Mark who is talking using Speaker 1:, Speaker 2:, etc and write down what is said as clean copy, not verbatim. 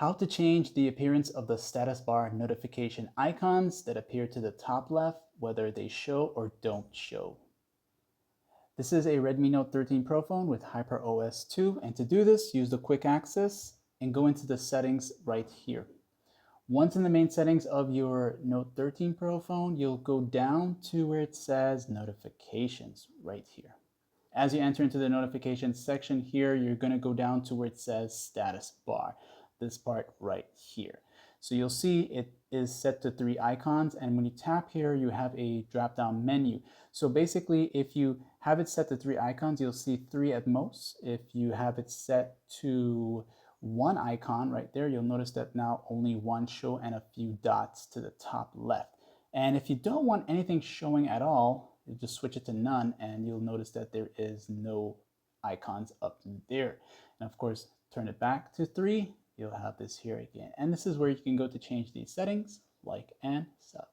Speaker 1: How to change the appearance of the status bar notification icons that appear to the top left, whether they show or don't show. This is a Redmi Note 13 Pro phone with Hyper OS 2, and to do this, use the quick access and go into the settings right here. Once in the main settings of your Note 13 Pro phone, you'll go down to where it says notifications right here. As you enter into the notifications section here, you're going to go down to where it says status bar, this part right here. So you'll see it is set to 3 icons, and when you tap here, you have a drop-down menu. So basically, if you have it set to 3 icons, you'll see 3 at most. If you have it set to 1 icon right there, you'll notice that now only 1 show and a few dots to the top left. And if you don't want anything showing at all, you just switch it to none, and you'll notice that there is no icons up there. And of course, turn it back to 3, you'll have this here again. And this is where you can go to change these settings, like and sub.